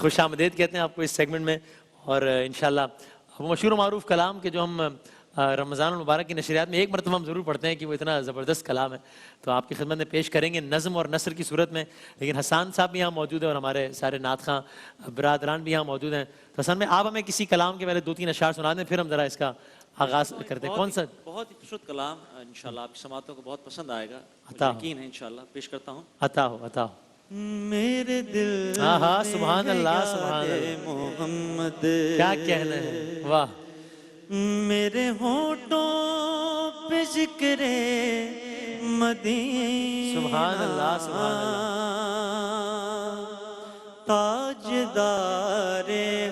خوش آمدید کہتے ہیں آپ کو اس سیگمنٹ میں، اور انشاءاللہ وہ مشہور و معروف کلام کے جو ہم رمضان المبارک کی نشریات میں ایک مرتبہ ہم ضرور پڑھتے ہیں کہ وہ اتنا زبردست کلام ہے، تو آپ کی خدمت میں پیش کریں گے نظم اور نثر کی صورت میں. لیکن حسان صاحب بھی یہاں موجود ہیں اور ہمارے سارے نعت خواں برادران بھی یہاں موجود ہیں. تو حسن میں آپ ہمیں کسی کلام کے پہلے 2-3 اشعار سنا دیں، پھر ہم ذرا اس کا آغاز کرتے ہیں. کون سا؟ بہت ہی خوبصورت کلام، انشاءاللہ آپ کی سماعتوں کو بہت پسند آئے گا، عطا مجھے یقین ہے انشاءاللہ. پیش کرتا ہوں. عطا ہو عطا ہو. میرے دل ہاں سبحان میں اللہ یاد سبحان اللہ، محمد، کیا کہنا ہے، واہ. میرے ہونٹوں پہ ذکر مدینہ، سبحان اللہ سبحان اللہ. تاجدار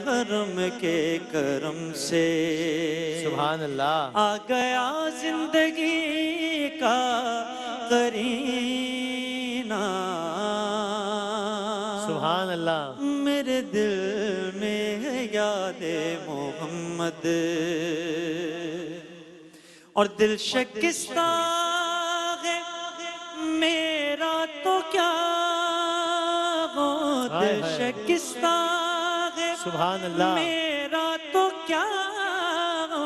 حرم کے کرم سے سبحان اللہ. آ گیا زندگی کا قرینہ. سبحان اللہ. میرے دل میں ہے یاد محمد، اور دل شکستہ ہے میرا تو کیا ہو، دل شکستہ ہے سبحان اللہ. میرا تو کیا ہو،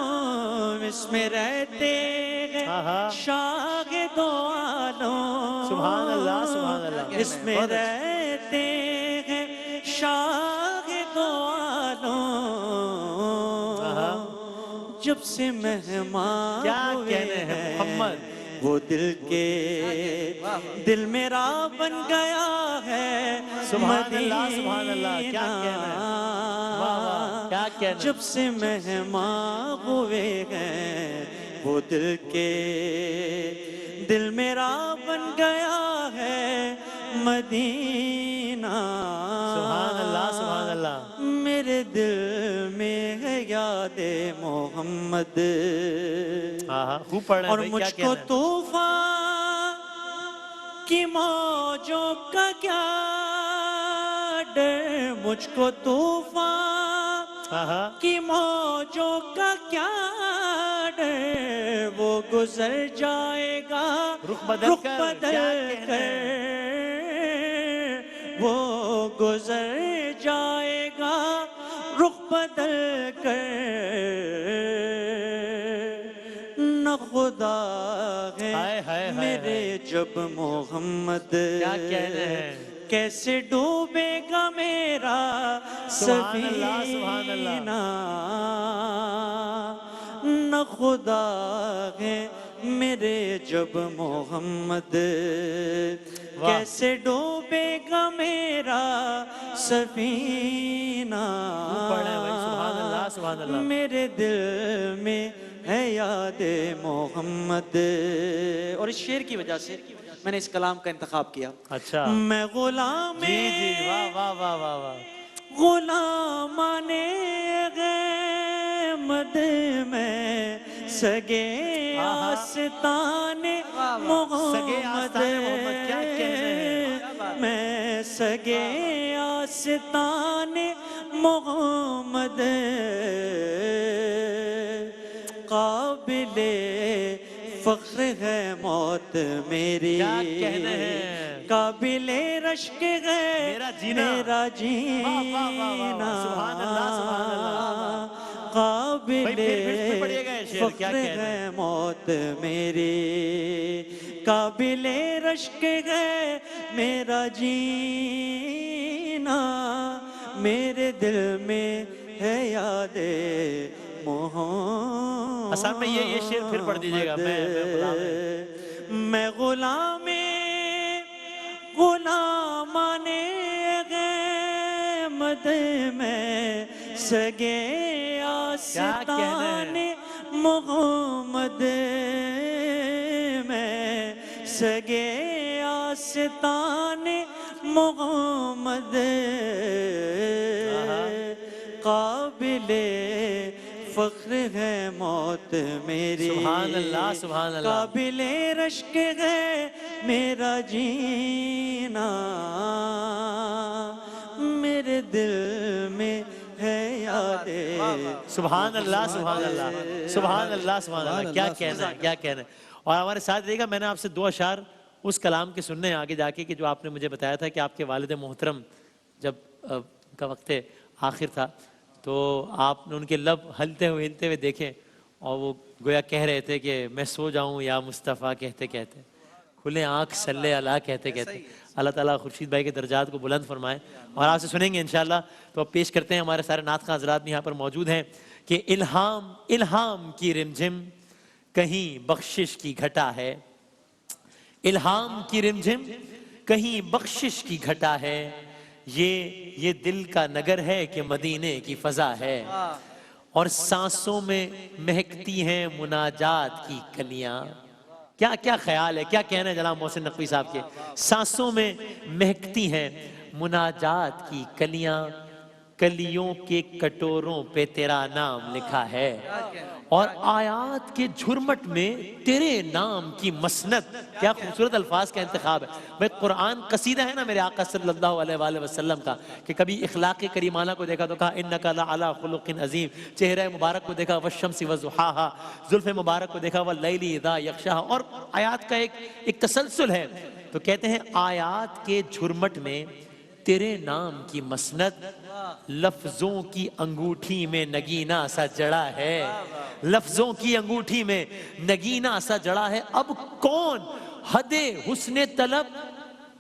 اس میں رہتے ہیں شاہد و عالم. سبحان اللہ سبحان اللہ. اس میں رہتے ہیں شاہد و عالم. جب سے مہمان کیا ہوئے کہنے ہیں محمد، وہ دل میرا بن گیا ہے سبحان اللہ سبحان اللہ. کیا کہنا ہے، واہ واہ کیا کہنا. جب سے مہمان ہوئے ہیں وہ دل میرا بن گیا ہے مدینہ. سبحان اللہ سبحان اللہ. میرے دل میں ہے یاد محمد، خوب پڑھ رہے ہیں اور بھائی. مجھ کو طوفان کی موجوں کا کیا ڈر، مجھ کو طوفان کی موجوں کا کیا ڈر، وہ گزر جائے گا رخ بدل کر، وہ گزر جائے گا رخ بدل کر. نہ خدا ہے میرے جب محمد، کیا کہنا ہے، کیسے ڈوبے گا میرا سفینہ. نہ خدا ہے میرے جب محمد، کیسے ڈوبے گا میرا سفینہ. میرے دل میں ہے یاد محمد. اور اس شعر کی وجہ سے میں نے اس کلام کا انتخاب کیا. اچھا. میں غلام غلامان غیمد میں سگے آستان محمد، میں سگے آستان محمد. قابل فخر ہے موت میری، قابل رشک ہے میرا جینا. قابل فخر ہے موت میری، قابل رشک ہے میرا جینا. میرے دل میں ہے یاد محمد. حسن میں یہ شعر پھر پڑھ دیجئے گا. میں غلامان غیمد میں سگے آستان محمد، میں سگے آستان محمد. قابل فخر ہے موت میری، سبحان اللہ سبحان اللہ. قابل رشک ہے میرا جینا. میرے دل میں ہے یاد. سبحان اللہ سبحان اللہ سبحان اللہ سبحان اللہ. کیا کہنا ہے کیا کہنا ہے. اور ہمارے ساتھ دیکھا میں نے آپ سے 2 اشعار اس کلام کے سننے ہیں آگے جا کے کہ جو آپ نے مجھے بتایا تھا کہ آپ کے والد محترم جب کا وقت آخر تھا، تو آپ نے ان کے لب ہلتے ہوئے دیکھے اور وہ گویا کہہ رہے تھے کہ میں سو جاؤں یا مصطفیٰ کہتے کہتے، کھلے آنکھ صلی اللہ کہتے کہتے۔ اللہ تعالیٰ خورشید بھائی کے درجات کو بلند فرمائے، اور آپ سے سنیں گے انشاءاللہ۔ تو اب پیش کرتے ہیں، ہمارے سارے نعت خواں حضرات بھی یہاں پر موجود ہیں، کہ الہام کی رمجھم کہیں بخشش کی گھٹا ہے، الہام کی رمجھم کہیں بخشش کی گھٹا ہے، یہ دل کا نگر ہے کہ مدینے کی فضا ہے، اور سانسوں میں مہکتی ہیں مناجات کی کلیاں۔ کیا خیال ہے، کیا کہنا ہے جناب محسن نقوی صاحب کے؟ سانسوں میں مہکتی ہیں مناجات کی کلیاں، کلیوں کے کٹوروں پہ تیرا نام لکھا ہے، اور آیات کے جھرمٹ میں تیرے نام کی مسند۔ کیا خوبصورت الفاظ کا انتخاب ہے بھئی۔ قرآن قصیدہ ہے نا میرے آقا صلی اللہ علیہ وآلہ وسلم کا، کہ کبھی اخلاق کریمانہ کو دیکھا تو کہا انک لعلی خلق عظیم، چہرہ مبارک کو دیکھا والشمس وضحاہا، زلف مبارک کو دیکھا واللیل اذا یغشاہا، اور آیات کا ایک تسلسل ہے۔ تو کہتے ہیں آیات کے جھرمٹ میں تیرے نام کی مسند، لفظوں کی انگوٹھی میں نگینہ سا جڑا ہے، لفظوں کی انگوٹھی میں نگینہ سا جڑا ہے۔ اب کون حد حسن طلب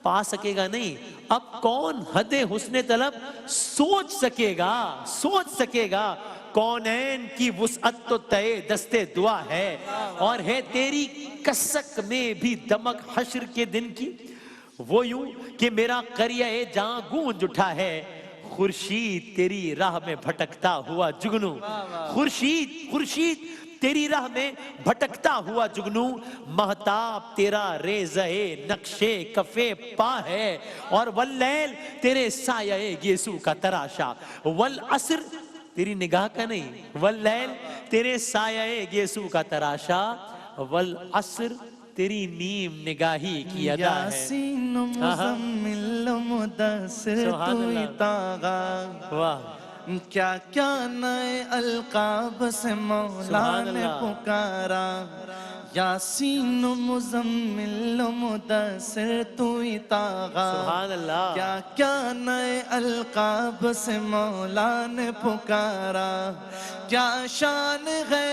پا سکے گا؟ نہیں، اب کون حد حسن طلب سوچ سکے گا؟ کونین کی وسعت تو تے دستے دعا ہے، اور ہے تیری کسک میں بھی دمک حشر کے دن کی، وہ یوں کہ میرا قریہ جہاں گونج اٹھا ہے، خورشید تیری راہ میں بھٹکتا ہوا جگنو، خورشید تیری راہ میں بھٹکتا ہوا جگنو، مہتاب تیرا ریزہ نقشے کفے پا ہے، اور واللیل تیرے سایہ گیسو کا تراشا، والعصر تیری نگاہ کا نہیں، واللیل تیرے سایہ گیسو کا تراشا، والعصر تیری نیم نگاہی کی ادا ہے۔ یاسین مزمل مدثر توئی تاغا، کیا کیا نئے القاب سے مولا نے پکارا، یاسین مزمل مدثر توئی تاغا، کیا کیا نئے القاب سے مولا نے پکارا، کیا شان ہے،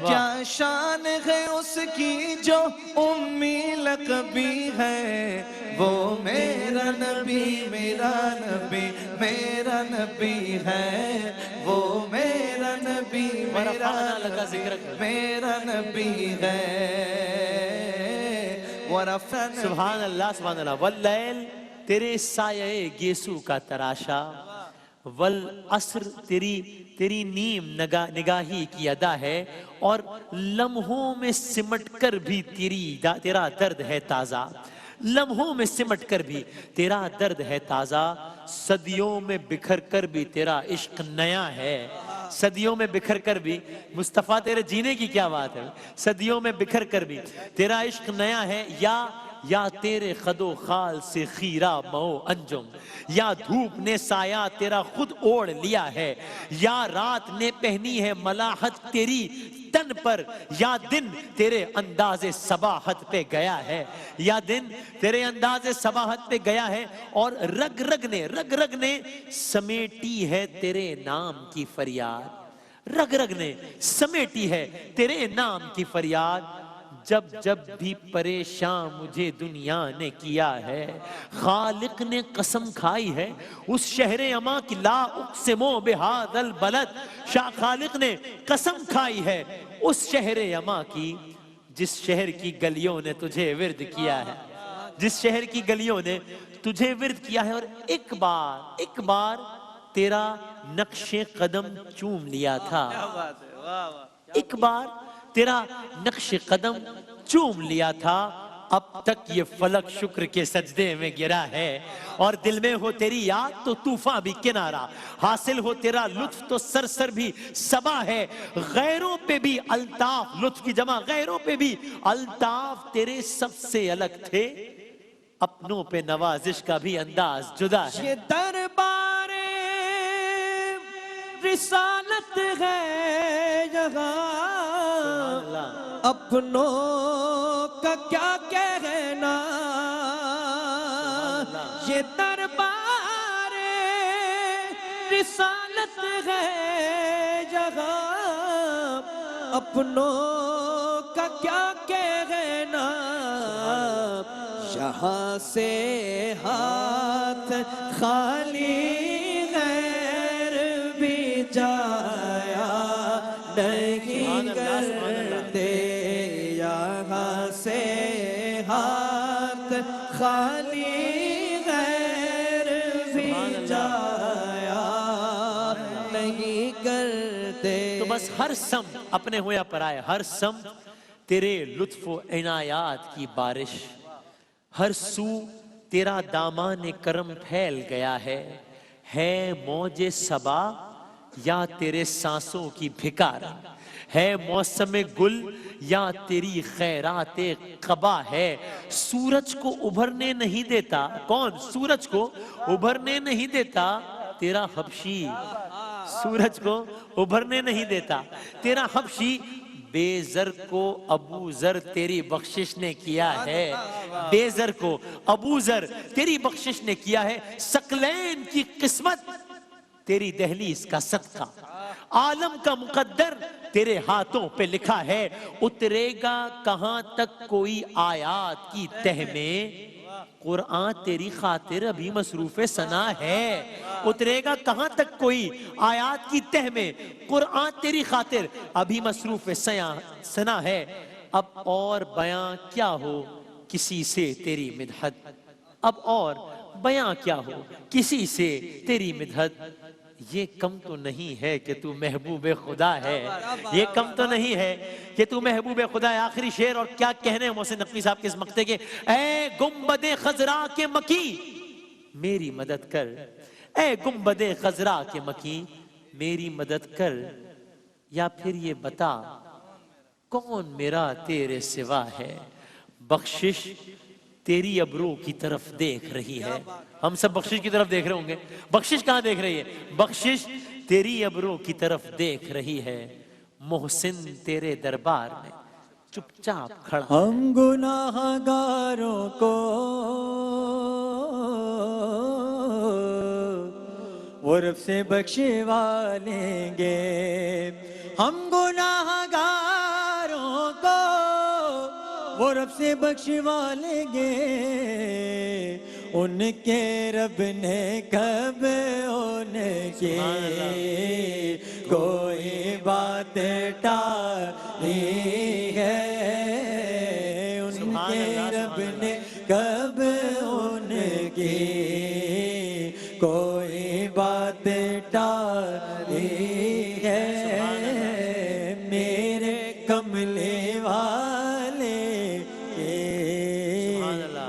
کیا شان ہے اس کی جو امی لقبی ہے، وہ میرا نبی میرا نبی میرا نبی ہے، وہ میرا نبی میرا نبی میرا نبی ہے، ورفعنا۔ سبحان اللہ، واللیل تیرے سایہ گیسو کا تراشا، والعصر تیری نیم نگاہی کی ادا ہے، اور لمحوں میں سمٹ کر بھی تیرا درد ہے تازہ، لمحوں میں سمٹ کر بھی تیرا درد ہے تازہ، صدیوں میں بکھر کر بھی تیرا عشق نیا ہے، صدیوں میں بکھر کر بھی، مصطفیٰ تیرے جینے کی کیا بات ہے، صدیوں میں بکھر کر بھی تیرا عشق نیا ہے، یا تیرے خد و خال سے خیرہ مئو انجم، یا دھوپ نے سایہ تیرا خود اوڑھ لیا ہے، یا رات نے پہنی ہے ملاحت تیری تن پر، یا دن تیرے انداز صباحت پہ گیا ہے، یا دن تیرے انداز صباحت پہ گیا ہے، اور رگ رگ نے سمیٹی ہے تیرے نام کی فریاد، رگ رگ نے سمیٹی ہے تیرے نام کی فریاد، جب بھی پریشان مجھے دنیا نے کیا ہے، خالق نے قسم کھائی ہے اس شہر اما کی، لا اقسمو بہذا البلد، شاہ خالق نے قسم کھائی ہے اس شہر اما کی، جس شہر کی گلیوں نے تجھے ورد کیا ہے، جس شہر کی گلیوں نے تجھے ورد کیا ہے، اور ایک بار تیرا نقش قدم چوم لیا تھا، ایک بار تیرا نقش قدم چوم لیا تھا، اب تک یہ فلک شکر کے سجدے میں گرا ہے، اور دل میں ہو تیری یاد تو طوفان بھی کنارہ، حاصل ہو تیرا لطف تو سرسر بھی صبا ہے، غیروں پہ بھی الطاف، لطف کی جمع غیروں پہ بھی الطاف تیرے سب سے الگ تھے، اپنوں پہ نوازش کا بھی انداز جدا ہے۔ یہ دربار رسالت ہے یہاں، اپنوں کا کیا کہنا، یہ دربار رسالت ہے جہاں اپنوں کا کیا کہنا یہاں سے ہاتھ خالی غیر بھی جایا نہیں کرتے یہاں سے ہاتھ خالی غیر بھی جایا نہیں کرتے تو بس ہر سمت اپنے ہوئے پرائے، ہر سمت تیرے لطف و عنایات کی بارش، ہر سو تیرا دامان کرم پھیل گیا ہے موج صبا یا تیرے سانسوں کی بھکار، ہے موسم گل یا تیری خیرات قبا ہے، سورج کو ابھرنے نہیں دیتا، کون؟ سورج کو ابھرنے نہیں دیتا تیرا حبشی، سورج کو ابھرنے نہیں دیتا تیرا حبشی، بے زر کو ابو زر تیری بخشش نے کیا ہے، بے زر کو ابو زر تیری بخشش نے کیا ہے، ثقلین کی قسمت تیری دہلیز کا صدقہ، عالم کا مقدر تیرے ہاتھوں پہ لکھا ہے، اترے گا کہاں تک کوئی آیات کی تہ میں، قرآن تیری خاطر ابھی مصروف ثنا ہے، اترے گا کہاں تک کوئی آیات کی تہ میں، قرآن تیری خاطر ابھی مصروف ثنا ہے، اب اور بیاں کیا ہو کسی سے تیری مدحت، اب اور بیاں کیا ہو کسی سے تیری مدحت، یہ کم تو نہیں ہے کہ تو محبوب خدا ہے، یہ کم تو نہیں ہے کہ تو محبوب خدا ہے۔ آخری شعر، اور کیا کہنے ہیں محسن نقوی صاحب کے اس مقطع کے، اے گنبد خضرا کے مکی میری مدد کر، اے گنبد خضرا کے مکی میری مدد کر، یا پھر یہ بتا کون میرا تیرے سوا ہے، بخشش تیری ابرو کی طرف دیکھ رہی ہے، ہم سب بخشش کی طرف دیکھ رہے ہوں گے، بخشش کہاں دیکھ رہی ہے؟ بخشش تیری ابرو کی طرف دیکھ رہی ہے، محسن تیرے دربار میں چپ چاپ کھڑا، ہم گناہ گاروں کو غرب سے بخشوا لیں گے، ہم گناہ گاروں کو غرب سے بخشوا لیں گے، ان کے رب نے کب ان کی کوئی بات ٹالی ہے، ان کے رب نے کب ان کی کوئی بات ٹالی ہے، میرے کملے والے کے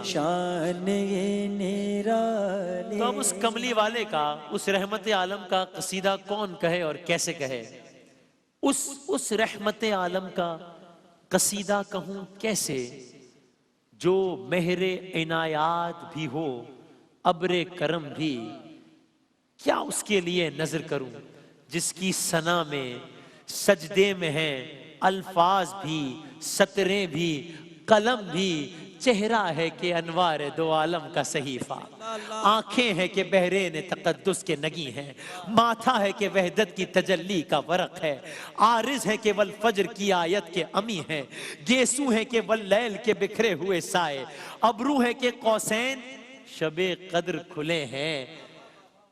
شان یہ نرالی۔ تو اب اس کملی والے کا، اس رحمت عالم کا قصیدہ کون کہے اور کیسے کہے؟ اس رحمت عالم کا قصیدہ کہوں کیسے جو مہر عنایات بھی ہو، ابر کرم بھی، کیا اس کے لیے نظر کروں جس کی ثنا میں سجدے میں ہیں الفاظ بھی، سطریں بھی، قلم بھی، چہرہ ہے کہ انوار دو عالم کا صحیفہ، آنکھیں ہیں کہ بحرین تقدس کے نگی ہیں، ماتھا ہے کہ وحدت کی تجلی کا ورق ہے، عارض ہے کہ والفجر کی آیت کے امی ہیں، گیسو ہے کہ واللیل کے بکھرے ہوئے سائے، ابرو ہے کہ قوسین شب قدر کھلے ہیں،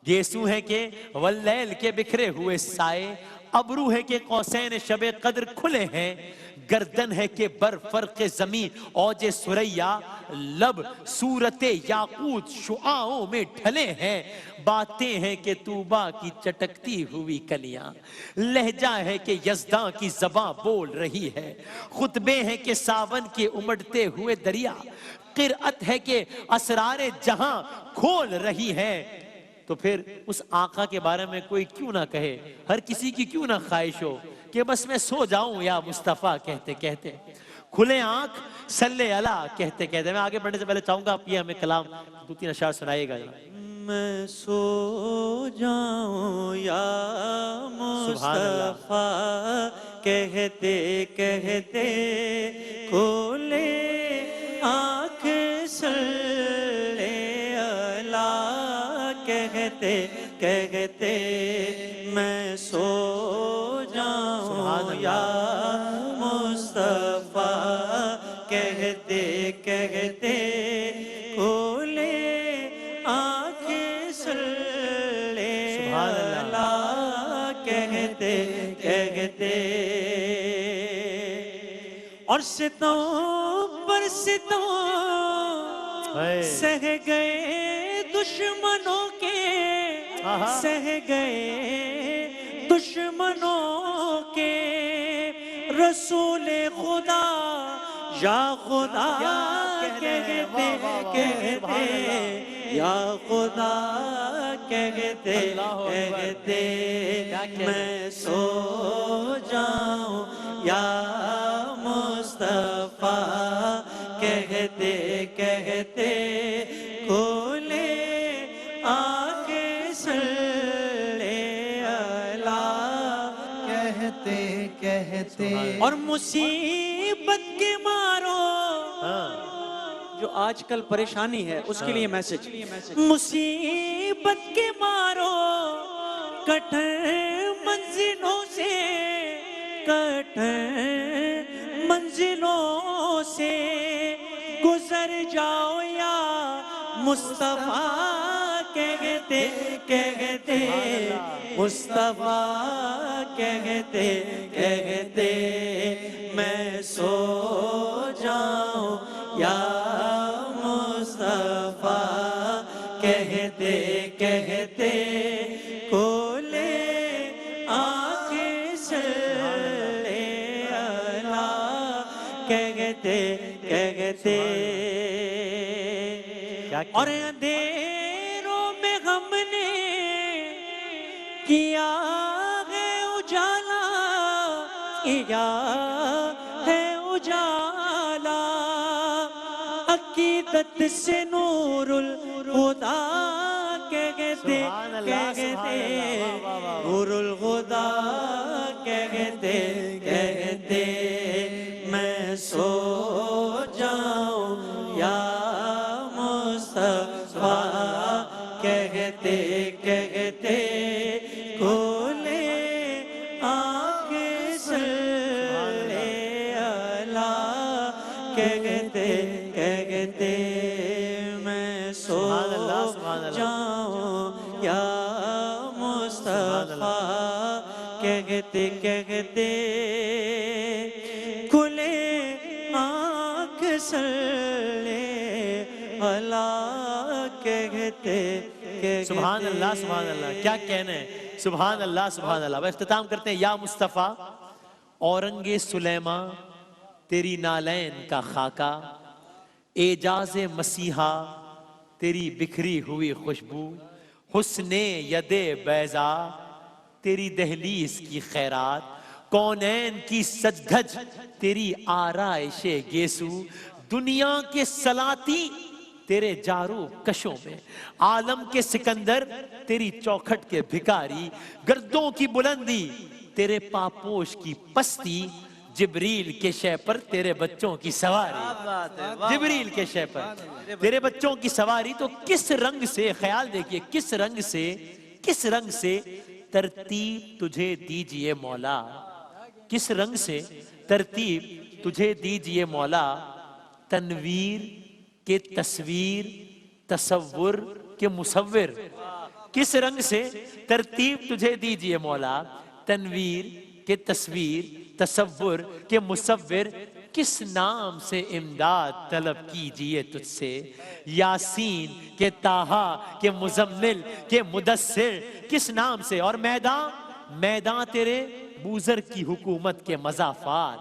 گیسو ہے کہ واللیل کے بکھرے ہوئے سائے، ابرو ہے کہ قوسین شب قدر کھلے ہیں، گردن ہے کہ بر فرق زمین اوج سریا، لب صورت یاقوت شعاعوں میں ڈھلے ہیں، باتیں ہیں کہ طوبہ کی چٹکتی ہوئی کلیاں، لہجہ ہے کہ یزداں کی زباں بول رہی ہے، خطبے ہیں کہ ساون کے امڑتے ہوئے دریا، قرأت ہے کہ اسرار جہاں کھول رہی ہے، تو پھر اس آقا کے بارے میں کوئی کیوں نہ کہے، ہر کسی کی کیوں نہ خواہش ہو کہ بس میں سو جاؤں یا مصطفیٰ کہتے کہتے، کھلے آنکھ صلی اللہ کہتے کہتے۔ میں آگے بڑھنے سے پہلے چاہوں گا آپ یہ ہمیں کلام 2-3 اشعار سنائیے گا۔ میں سو جاؤں یا مصطفیٰ کہتے کہتے، کھلے آنکھ صلی اللہ کہتے کہتے میں سو جاؤں یا مصطفیٰ کہتے کہتے کھولے آنکھیں صلی اللہ کہتے کہتے اور ستم پر ستم سہ گئے دشمنوں کے سہ گئے دشمنوں کے رسول خدا یا خدا کہتے کہتے یا خدا کہتے کہتے میں سو جاؤں یا مصطفیٰ کہتے کہتے کھولے آنکھیں صلی اللہ کہتے کہتے اور مصیبت کے مارو جو آج کل پریشانی ہے اس کے لیے میسج مصیبت کے مارو کٹھن منزلوں سے کٹھن منزلوں سے گزر جاؤ یا مصطفیٰ کہتے کہتے مصطفیٰ کہتے کہتے میں سو جاؤں یا مصطفیٰ کہتے کہتے کھولے آنکھیں صلی اللہ کہتے کہتے اور اندھیروں میں غم نے کیا ہے اجالا کیا ہے اجالا عقیدت سے نور الخدا کہتے کہتے نور الخدا کہتے کہتے میں سو جاؤں یا مصطفیٰ کہتے کہتے کھولے آنکھیں صلی اللہ کہتے کہتے میں سو جاؤں یا مصطفیٰ کہتے کہتے کھلے آنکھ صلی اللہ کہتے سبحان اللہ سبحان اللہ، کیا کہنا ہے، سبحان اللہ سبحان اللہ۔ اختتام کرتے ہیں یا مصطفیٰ اورنگ سلیماں تیری نالین کا خاکہ، اعجاز مسیحا تیری بکھری ہوئی خوشبو، حسن ید بیضا تیری دہلیز کی خیرات، کونین کی سج دھج تیری آرائش گیسو، دنیا کے سلاطی تیرے جارو کشوں میں، عالم کے سکندر تیری چوکھٹ کے بھکاری، گردوں کی بلندی تیرے پاپوش کی پستی، جبریل کے شے پر تیرے بچوں کی سواری، جبریل کے شے پر تیرے بچوں کی سواری۔ تو کس رنگ سے، خیال دیکھیے، کس رنگ سے ترتیب تجھے دیجئے مولا، کس رنگ سے ترتیب تجھے دیجئے مولا، تنویر کے تصویر تصور کے مصور، کس رنگ سے ترتیب تجھے دیجئے مولا، تنویر کے تصویر تصور کے مصور، کس نام سے امداد طلب کیجئے تجھ سے، یاسین کے طٰہٰ کے مزمل کے مدثر، کس نام سے، اور میدان تیرے بوزر کی حکومت کے مضافات،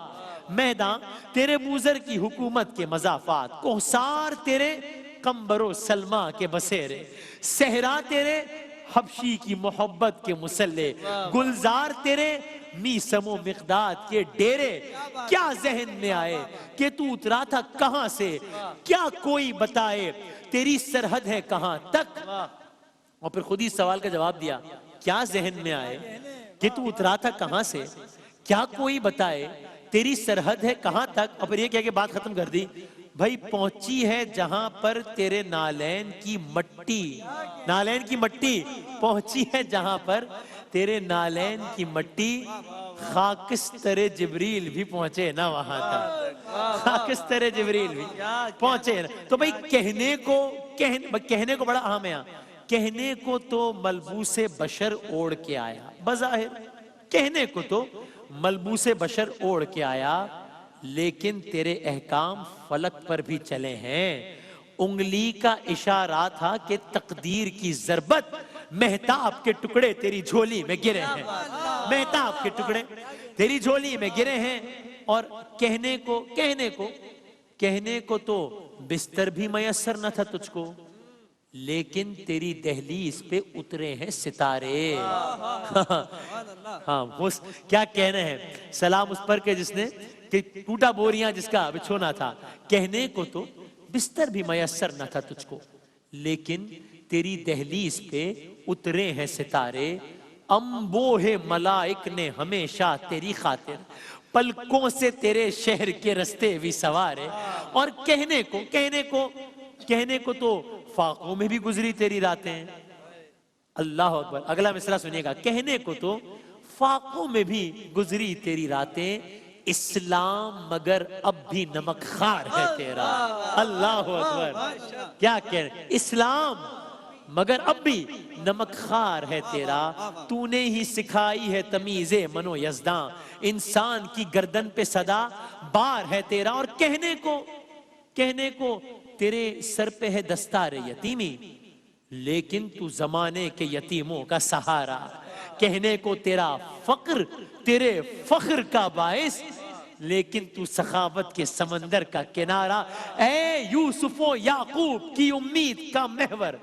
میدان تیرے بوزر کی حکومت کے مضافات، کوہسار تیرے قمبر و سلمہ کے بسیرے، صحرا تیرے حبشی کی محبت کے مسلح، گلزار تیرے میسم و مقداد کے ڈیرے، کیا ذہن میں آئے کہ تو اترا تھا کہاں سے، کیا کوئی بتائے تیری سرحد ہے کہاں تک، اور پھر خود ہی سوال کا جواب دیا، کیا ذہن میں آئے کہ تو اترا تھا کہاں سے، کیا کوئی بتائے تیری سرحد ہے کہاں تک، اور پھر یہ کہہ کے بات ختم کر دی، بھائی پہنچی ہے جہاں پر تیرے نالین کی مٹی پہنچی ہے جہاں پر تیرے نالین کی مٹی، خاکستر جبریل بھی پہنچے نا وہاں تک، خاکستر جبریل بھی پہنچے نا۔ تو بھئی کہنے کو بڑا اہم ہے، کہنے کو تو ملبوس بشر اوڑھ کے آیا، بظاہر کہنے کو تو ملبوس بشر اوڑھ کے آیا، لیکن تیرے احکام فلک پر بھی چلے ہیں۔ انگلی کا اشارہ تھا کہ تقدیر کی ضربت، مہتاب کے ٹکڑے تیری جھولی میں گرے ہیں، مہتاب کے ٹکڑے تیری جھولی میں گرے ہیں۔ اور کہنے کو تو بستر بھی میسر نہ تھا تجھ کو، لیکن تیری دہلیز پہ اترے ہیں ستارے۔ ہاں وہ کیا کہنے ہیں، سلام اس پر کہ جس نے کہ ٹوٹا بوریاں جس کا بچھونا تھا۔ کہنے کو تو بستر بھی میسر نہ تھا تجھ کو، لیکن تیری دہلیز پہ اترے ہیں ستارے۔ انبوہ ملائک نے ہمیشہ تیری خاطر پلکوں سے تیرے شہر کے رستے بھی سوارے۔ اور کہنے کو تو فاقوں میں بھی گزری تیری راتیں۔ اللہ اکبر، اگلا مصرع سنیے گا، کہنے کو تو فاقوں میں بھی گزری تیری راتیں، اسلام مگر اب بھی نمک خار ہے تیرا۔ اللہ اکبر، کیا کہہ رہے، اسلام مگر اب بھی نمک خار ہے تیرا۔ تو نے ہی سکھائی ہے تمیز منو یزداں، انسان کی گردن پہ صدا بار ہے تیرا۔ اور کہنے کو تیرے سر پہ ہے دستار یتیمی، لیکن تو زمانے کے یتیموں کا سہارا۔ کہنے کو تیرا فقر تیرے فخر کا باعث، لیکن تو سخاوت کے سمندر کا کنارہ۔ اے یوسف و یعقوب کی امید کا محور،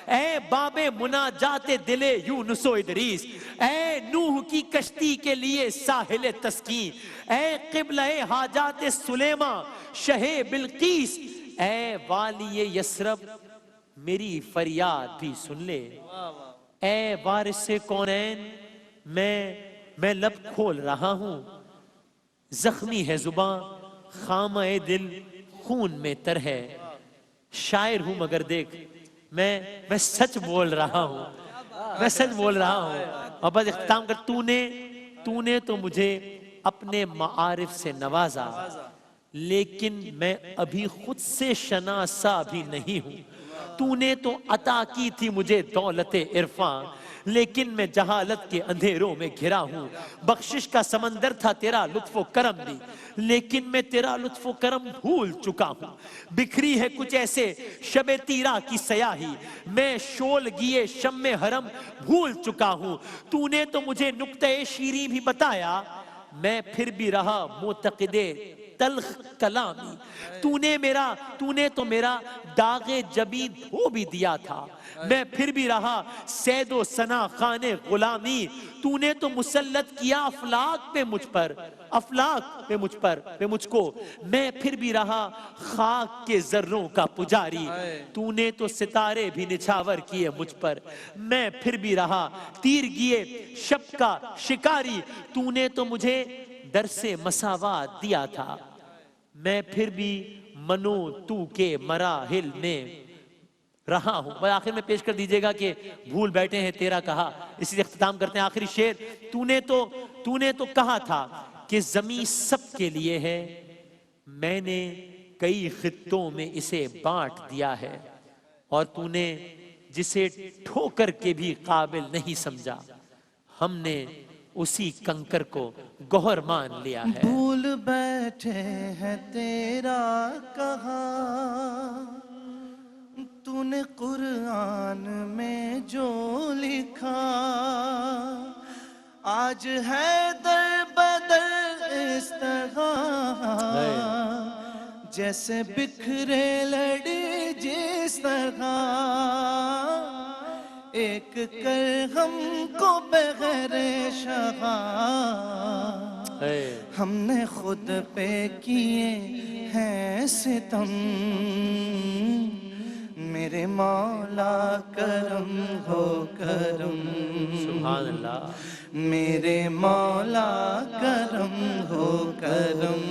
اے باب مناجات دل یونس و ادریس، اے نوح کی کشتی کے لیے ساحل تسکین، اے قبلہ حاجات سلیماں شہ بلقیس، اے والی یسرب میری فریاد بھی سن لے۔ اے وارث کونین میں لب کھول رہا ہوں، زخمی ہے زباں خامہ دل خون میں تر ہے۔ شاعر ہوں مگر دیکھ میں سچ بول رہا ہوں، میں سچ بول رہا ہوں۔ اور بس اختتام کر، تو نے تو مجھے اپنے معارف سے نوازا، لیکن میں ابھی خود سے شناسا بھی نہیں ہوں۔ تو نے تو عطا کی تھی مجھے دولت عرفاں، لیکن میں جہالت کے اندھیروں میں گھرا ہوں۔ بخشش کا سمندر تھا تیرا لطف و کرم بھی، لیکن میں تیرا لطف و کرم بھول چکا ہوں۔ بکھری ہے کچھ ایسے شب تیرا کی سیاہی، میں شول گیے شم حرم بھول چکا ہوں۔ تو نے تو مجھے نکتہ شیریں بھی بتایا، میں پھر بھی رہا معتقد تلخ کلامی۔ تو نے تو میرا داغ جبیں دھو بھی دیا تھا، میں پھر بھی رہا سید و ثنا خان غلامی۔ تو نے تو مسلط کیا افلاک پہ مجھ کو، میں پھر بھی رہا خاک کے ذروں کا پجاری۔ تو نے تو ستارے بھی نچھاور کیے مجھ پر، میں پھر بھی رہا تیرگیے شب کا شکاری۔ تو نے تو مجھے درس مساوات دیا تھا، میں پھر بھی منو تو کے مراحل میں رہا ہوں۔ بس آخر میں پیش کر دیجئے گا کہ بھول بیٹھے ہیں تیرا کہا، اسی سے اختتام کرتے ہیں آخری شعر۔ تو نے تو کہا تھا کہ زمین سب کے لیے ہے، میں نے کئی خطوں میں اسے بانٹ دیا ہے، اور تو نے جسے ٹھوکر کے بھی قابل نہیں سمجھا، ہم نے اسی کنکر کو گوہر مان لیا ہے۔ بھول بیٹھے ہیں تیرا کہا، تو نے قرآن میں جو لکھا، آج ہے در بدر اس طرح، جیسے بکھرے لڑی جس طرح، ایک کر ہم کو بغیر شغا، ہم نے خود پہ کیے ہیں ستم، میرے مولا کرم ہو کرم، سبحان اللہ، میرے مولا کرم ہو کرم۔